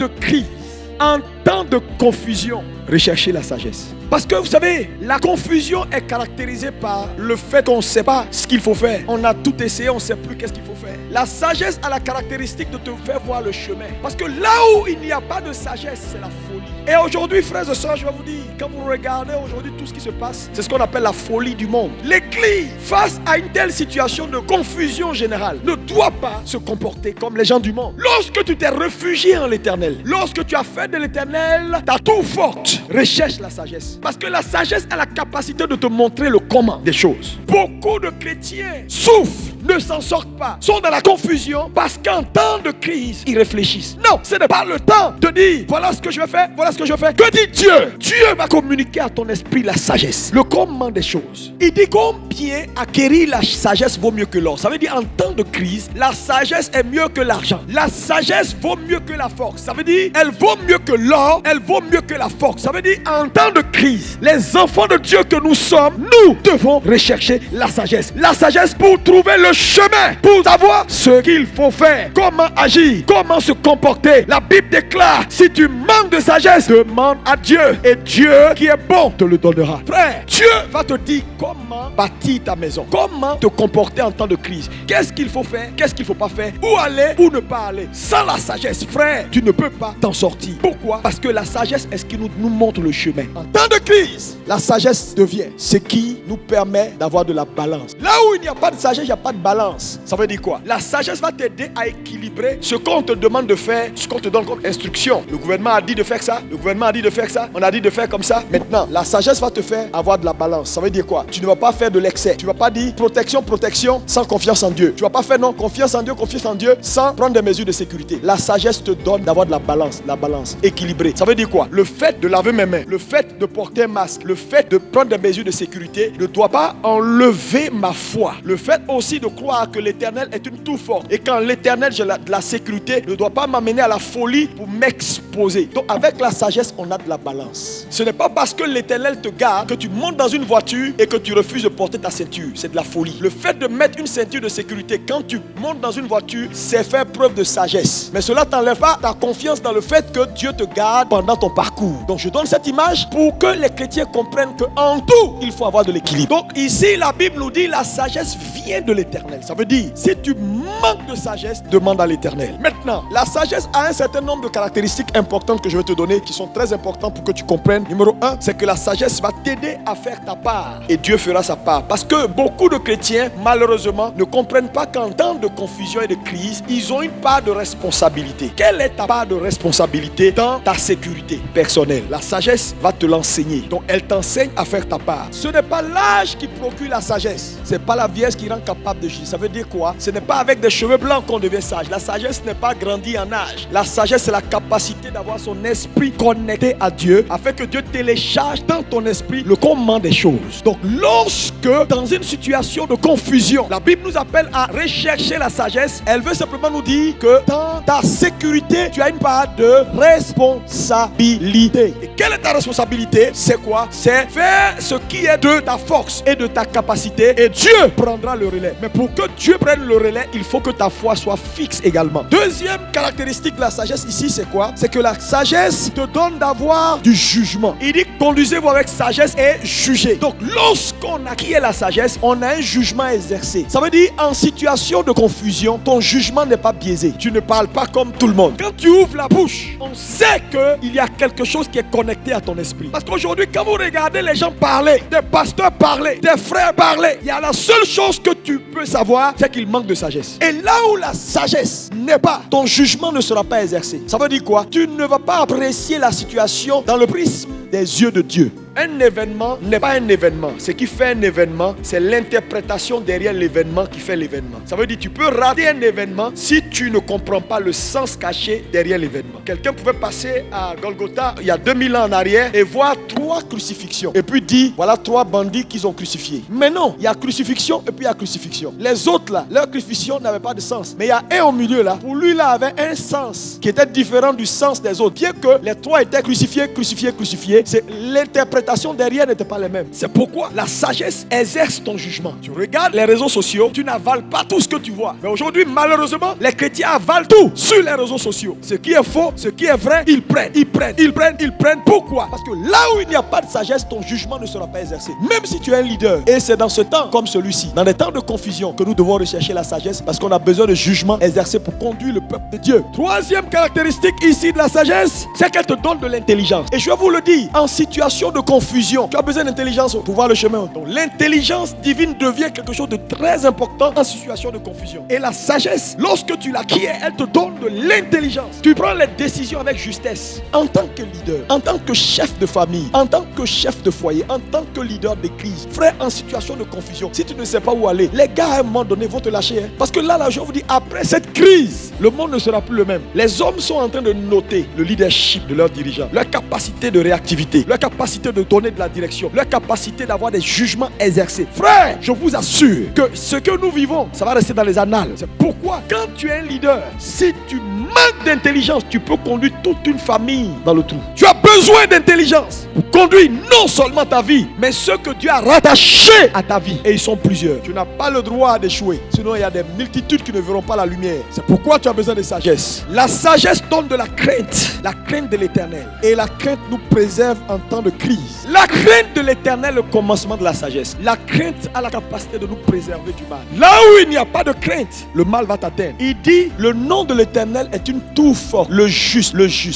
de crise, en temps de confusion, recherchez la sagesse. Parce que vous savez, la confusion est caractérisée par le fait qu'on ne sait pas ce qu'il faut faire. On a tout essayé, on ne sait plus qu'est-ce qu'il faut faire. La sagesse a la caractéristique de te faire voir le chemin. Parce que là où il n'y a pas de sagesse, c'est la folie. Et aujourd'hui, frères et sœurs, je vais vous dire, quand vous regardez aujourd'hui tout ce qui se passe, c'est ce qu'on appelle la folie du monde. L'Église, face à une telle situation de confusion générale, ne doit pas se comporter comme les gens du monde. Lorsque tu t'es réfugié en l'Éternel, lorsque tu as fait de l'Éternel ta tour forte, recherche la sagesse. Parce que la sagesse a la capacité de te montrer le comment des choses. Beaucoup de chrétiens souffrent, ne s'en sortent pas, sont dans la confusion parce qu'en temps de crise, ils réfléchissent. Non, ce n'est pas le temps de dire voilà ce que je vais faire, voilà ce que je vais faire. Que dit Dieu? Dieu va communiquer à ton esprit la sagesse, le comment des choses. Il dit combien acquérir la sagesse vaut mieux que l'or. Ça veut dire en temps de crise, la sagesse est mieux que l'argent. La sagesse vaut mieux que la force. Ça veut dire elle vaut mieux que l'or, elle vaut mieux que la force. Ça veut dire en temps de crise, les enfants de Dieu que nous sommes, nous devons rechercher la sagesse. La sagesse pour trouver le chemin, pour savoir ce qu'il faut faire, comment agir, comment se comporter. La Bible déclare, si tu manques de sagesse, demande à Dieu et Dieu qui est bon te le donnera. Frère, Dieu va te dire comment bâtir ta maison, comment te comporter en temps de crise, qu'est-ce qu'il faut faire, qu'est-ce qu'il ne faut pas faire, où aller, où ne pas aller. Sans la sagesse, frère, tu ne peux pas t'en sortir. Pourquoi? Parce que la sagesse est ce qui nous montre le chemin. En temps de crise, la sagesse devient ce qui nous permet d'avoir de la balance. Là où il n'y a pas de sagesse, il n'y a pas de balance. Ça veut dire quoi? La sagesse va t'aider à équilibrer ce qu'on te demande de faire, ce qu'on te donne comme instruction. Le gouvernement a dit de faire ça, le gouvernement a dit de faire ça, on a dit de faire comme ça. Maintenant, la sagesse va te faire avoir de la balance. Ça veut dire quoi? Tu ne vas pas faire de l'excès. Tu ne vas pas dire protection, protection sans confiance en Dieu. Tu ne vas pas faire non, confiance en Dieu sans prendre des mesures de sécurité. La sagesse te donne d'avoir de la balance équilibrée. Ça veut dire quoi? Le fait de laver mes mains, le fait de porter un masque, le fait de prendre des mesures de sécurité ne doit pas enlever ma foi. Le fait aussi de croire que l'Éternel est une tour forte et qu'en l'Éternel j'ai de la sécurité ne doit pas m'amener à la folie pour m'exposer. Donc avec la sagesse, on a de la balance. Ce n'est pas parce que l'Éternel te garde que tu montes dans une voiture et que tu refuses de porter ta ceinture. C'est de la folie. Le fait de mettre une ceinture de sécurité quand tu montes dans une voiture, c'est faire preuve de sagesse. Mais cela t'enlève pas ta confiance dans le fait que Dieu te garde pendant ton parcours. Donc je donne cette image pour que les chrétiens comprennent qu'en tout, il faut avoir de l'équilibre. Donc ici, la Bible nous dit la sagesse vient de l'Éternel. Ça veut dire, si tu manques de sagesse, demande à l'Éternel. Maintenant, la sagesse a un certain nombre de caractéristiques importantes que je vais te donner, qui sont très importantes pour que tu comprennes. Numéro 1, c'est que la sagesse va t'aider à faire ta part. Et Dieu fera sa part. Parce que beaucoup de chrétiens, malheureusement, ne comprennent pas qu'en temps de confusion et de crise, ils ont une part de responsabilité. Quelle est ta part de responsabilité dans ta sécurité personnelle? La sagesse va te l'enseigner. Donc, elle t'enseigne à faire ta part. Ce n'est pas l'âge qui procure la sagesse. Ce n'est pas la vieillesse qui rend capable de juger. Ça veut dire quoi? Ce n'est pas avec des cheveux blancs qu'on devient sage. La sagesse n'est pas grandie en âge. La sagesse, c'est la capacité d'avoir son esprit connecté à Dieu afin que Dieu télécharge dans ton esprit le comment des choses. Donc, lorsque dans une situation de confusion, la Bible nous appelle à rechercher la sagesse, elle veut simplement nous dire que dans ta sécurité, tu as une part de responsabilité. Et quelle est ta responsabilité? C'est quoi? C'est faire ce qui est de ta force et de ta capacité et Dieu prendra le relais. Mais pour que Dieu prenne le relais, il faut que ta foi soit fixe également. Deuxième caractéristique de la sagesse ici, c'est quoi? C'est que la sagesse te donne d'avoir du jugement. Il dit conduisez-vous avec sagesse et jugez. Donc lorsqu'on acquiert la sagesse, on a un jugement exercé. Ça veut dire en situation de confusion, ton jugement n'est pas biaisé. Tu ne parles pas comme tout le monde. Quand tu ouvres la bouche, on sait qu'il y a quelque chose qui est connecté à ton esprit. Parce qu'aujourd'hui, quand vous regardez les gens parler, des pasteurs parler, des frères parler, il y a la seule chose que tu peux savoir, c'est qu'il manque de sagesse. Et là où la sagesse n'est pas, ton jugement ne sera pas exercé. Ça veut dire quoi? Tu ne vas pas apprécier la situation dans le prisme des yeux de Dieu. Un événement n'est pas un événement. Ce qui fait un événement, c'est l'interprétation derrière l'événement qui fait l'événement. Ça veut dire que tu peux rater un événement si tu ne comprends pas le sens caché derrière l'événement. Quelqu'un pouvait passer à Golgotha il y a 2000 ans en arrière et voir 3 crucifixions. Et puis dire, voilà 3 bandits qu'ils ont crucifiés. Mais non, il y a crucifixion et puis il y a crucifixion. Les autres là, leur crucifixion n'avait pas de sens. Mais il y a un au milieu là, pour lui là avait un sens qui était différent du sens des autres. Bien que les 3 étaient crucifiés, c'est l'interprétation l'interprétation derrière n'était pas les mêmes. C'est pourquoi la sagesse exerce ton jugement. Tu regardes les réseaux sociaux, tu n'avales pas tout ce que tu vois. Mais aujourd'hui, malheureusement, les chrétiens avalent tout sur les réseaux sociaux. Ce qui est faux, ce qui est vrai, ils prennent. Pourquoi? Parce que là où il n'y a pas de sagesse, ton jugement ne sera pas exercé. Même si tu es un leader. Et c'est dans ce temps comme celui-ci, dans des temps de confusion, que nous devons rechercher la sagesse, parce qu'on a besoin de jugement exercé pour conduire le peuple de Dieu. Troisième caractéristique ici de la sagesse, c'est qu'elle te donne de l'intelligence. Et je vais vous le dire, en situation de confusion, tu as besoin d'intelligence pour voir le chemin. Donc l'intelligence divine devient quelque chose de très important en situation de confusion. Et la sagesse, lorsque tu l'acquiers, elle te donne de l'intelligence. Tu prends les décisions avec justesse. En tant que leader, en tant que chef de famille, en tant que chef de foyer, en tant que leader d'église, frère, en situation de confusion, si tu ne sais pas où aller, les gars à un moment donné vont te lâcher. Parce que là, je vous dis, après cette crise, le monde ne sera plus le même. Les hommes sont en train de noter le leadership de leurs dirigeants, leur capacité de réactivité, leur capacité de donner de la direction, leur capacité d'avoir des jugements exercés. Frère, je vous assure que ce que nous vivons, ça va rester dans les annales. C'est pourquoi, quand tu es un leader, si tu manques d'intelligence, tu peux conduire toute une famille dans le trou. Tu as besoin d'intelligence pour conduire non seulement ta vie, mais ceux que Dieu a rattachés à ta vie. Et ils sont plusieurs. Tu n'as pas le droit d'échouer. Sinon, il y a des multitudes qui ne verront pas la lumière. C'est pourquoi tu as besoin de sagesse. La sagesse donne de la crainte de l'éternel. Et la crainte nous préserve en temps de crise. La crainte de l'éternel est le commencement de la sagesse. La crainte a la capacité de nous préserver du mal. Là où il n'y a pas de crainte, le mal va t'atteindre. Il dit, le nom de l'éternel est une tour forte. Le juste,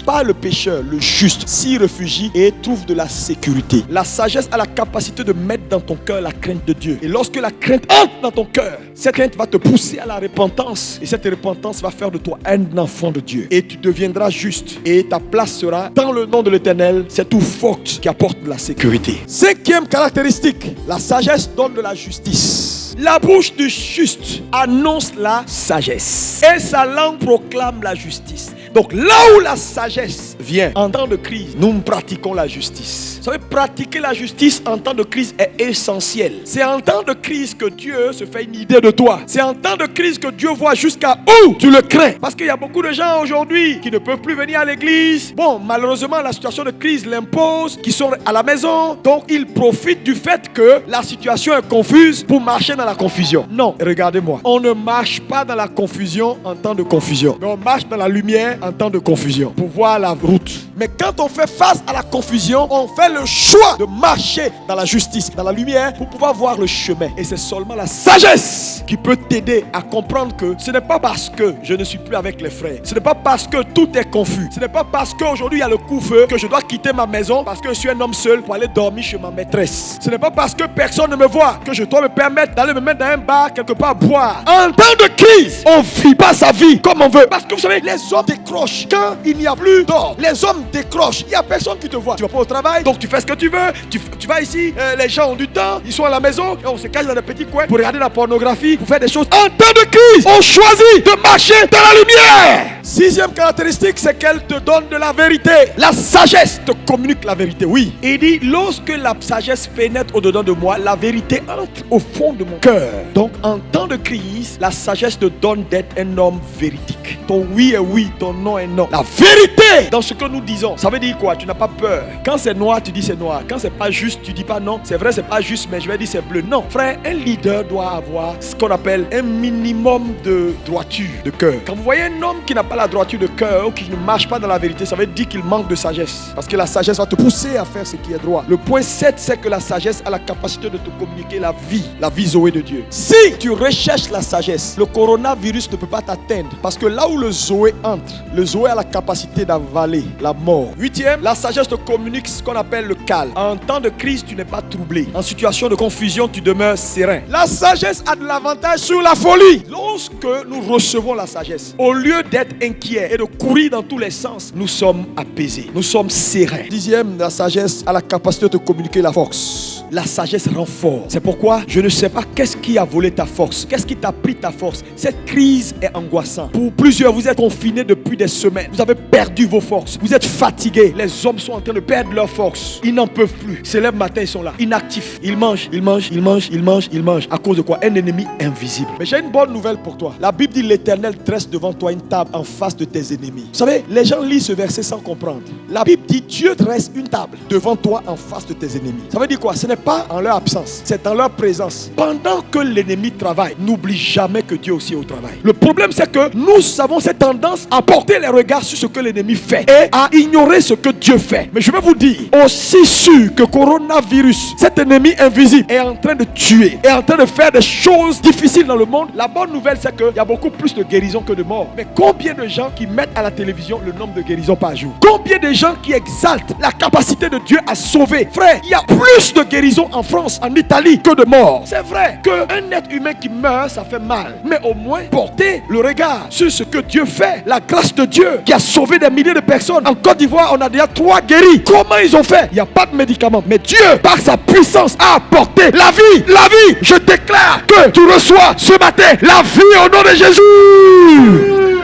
pas le pécheur, le juste, s'y réfugie et trouve de la sécurité. La sagesse a la capacité de mettre dans ton cœur la crainte de Dieu. Et lorsque la crainte entre dans ton cœur, cette crainte va te pousser à la repentance. Et cette repentance va faire de toi un enfant de Dieu. Et tu deviendras juste. Et ta place sera dans le nom de l'éternel, cette tour forte qui apporte de la sécurité. Cinquième caractéristique, la sagesse donne de la justice. La bouche du juste annonce la sagesse. Et sa langue proclame la justice. Donc là où la sagesse vient en temps de crise, nous pratiquons la justice. Vous savez, pratiquer la justice en temps de crise est essentiel. C'est en temps de crise que Dieu se fait une idée de toi. C'est en temps de crise que Dieu voit jusqu'à où tu le crains. Parce qu'il y a beaucoup de gens aujourd'hui qui ne peuvent plus venir à l'église. Bon, malheureusement, la situation de crise l'impose, qui sont à la maison. Donc, ils profitent du fait que la situation est confuse pour marcher dans la confusion. Non, regardez-moi. On ne marche pas dans la confusion en temps de confusion. Mais on marche dans la lumière en temps de confusion pour voir la route. Mais quand on fait face à la confusion, on fait le choix de marcher dans la justice, dans la lumière, pour pouvoir voir le chemin. Et c'est seulement la sagesse qui peut t'aider à comprendre que ce n'est pas parce que je ne suis plus avec les frères, ce n'est pas parce que tout est confus, ce n'est pas parce qu'aujourd'hui il y a le coup-feu que je dois quitter ma maison parce que je suis un homme seul pour aller dormir chez ma maîtresse. Ce n'est pas parce que personne ne me voit que je dois me permettre d'aller me mettre dans un bar quelque part boire. En temps de crise, on ne vit pas sa vie comme on veut. Parce que vous savez, les hommes décrochent quand il n'y a plus d'or. Les hommes décrochent. Il n'y a personne qui te voit. Tu vas pas au travail, donc tu fais ce que tu veux. Tu vas ici, les gens ont du temps, ils sont à la maison et on se cache dans des petits coins pour regarder la pornographie, pour faire des choses. En temps de crise, on choisit de marcher dans la lumière. Sixième caractéristique, c'est qu'elle te donne de la vérité. La sagesse te communique la vérité, oui. Il dit, lorsque la sagesse pénètre au-dedans de moi, la vérité entre au fond de mon cœur. Donc, en temps de crise, la sagesse te donne d'être un homme véridique. Ton oui est oui, ton non est non. La vérité dans ce que nous disons, ça veut dire quoi? Tu n'as pas peur. Quand c'est noir, tu dis c'est noir. Quand c'est pas juste, tu dis pas non. C'est vrai, c'est pas juste, mais je vais dire c'est bleu. Non, frère, un leader doit avoir ce qu'on appelle un minimum de droiture de cœur. Quand vous voyez un homme qui n'a pas la droiture de cœur ou qui ne marche pas dans la vérité, ça veut dire qu'il manque de sagesse. Parce que la sagesse va te pousser à faire ce qui est droit. Le point 7, c'est que la sagesse a la capacité de te communiquer la vie Zoé de Dieu. Si tu recherches la sagesse, le coronavirus ne peut pas t'atteindre. Parce que là où le Zoé entre, le Zoé a la capacité d'avaler la mort. Huitième, la sagesse te communique ce qu'on appelle le calme. En temps de crise, tu n'es pas troublé. En situation de confusion, tu demeures serein. La sagesse a de l'avantage sur la folie. Lorsque nous recevons la sagesse, au lieu d'être inquiets et de courir dans tous les sens, nous sommes apaisés. Nous sommes sereins. Dixième, la sagesse a la capacité de te communiquer la force. force. La sagesse rend fort. C'est pourquoi je ne sais pas qu'est-ce qui a volé ta force. Qu'est-ce qui t'a pris ta force. Cette crise est angoissante. Pour plusieurs, vous êtes confinés depuis des semaines. Vous avez perdu vos forces. Vous êtes fatigués. Les hommes sont en train de perdre leur force. Ils n'en peuvent plus. C'est le matin, ils sont là, inactifs. Ils mangent, ils mangent, ils mangent, ils mangent, ils mangent. À cause de quoi? Un ennemi invisible. Mais j'ai une bonne nouvelle pour toi. La Bible dit l'Éternel dresse devant toi une table en face de tes ennemis. Vous savez, les gens lisent ce verset sans comprendre. La Bible dit Dieu dresse une table devant toi en face de tes ennemis. Ça veut dire quoi? Ce n'est pas en leur absence, c'est en leur présence. Pendant que l'ennemi travaille, n'oublie jamais que Dieu aussi est au travail. Le problème, c'est que nous avons cette tendance à porter les regards sur ce que l'ennemi fait et à ignorer ce que Dieu fait. Mais je vais vous dire, aussi sûr que coronavirus, cet ennemi invisible est en train de tuer, est en train de faire des choses difficiles dans le monde. La bonne nouvelle, c'est qu'il y a beaucoup plus de guérisons que de morts. Mais combien de gens qui mettent à la télévision le nombre de guérisons par jour? Combien de gens qui exaltent la capacité de Dieu à sauver? Frère, il y a plus de guérisons en France, en Italie que de morts. C'est vrai qu'un être humain qui meurt, ça fait mal. Mais au moins, portez le regard sur ce que Dieu fait. La grâce de Dieu qui a sauvé des milliers de personnes. En Côte d'Ivoire, on a déjà 3 guéris. Comment ils ont fait? Il n'y a pas de médicaments. Mais Dieu, par sa puissance, a apporté la vie. La vie. Je déclare que tu reçois ce matin la vie au nom de Jésus.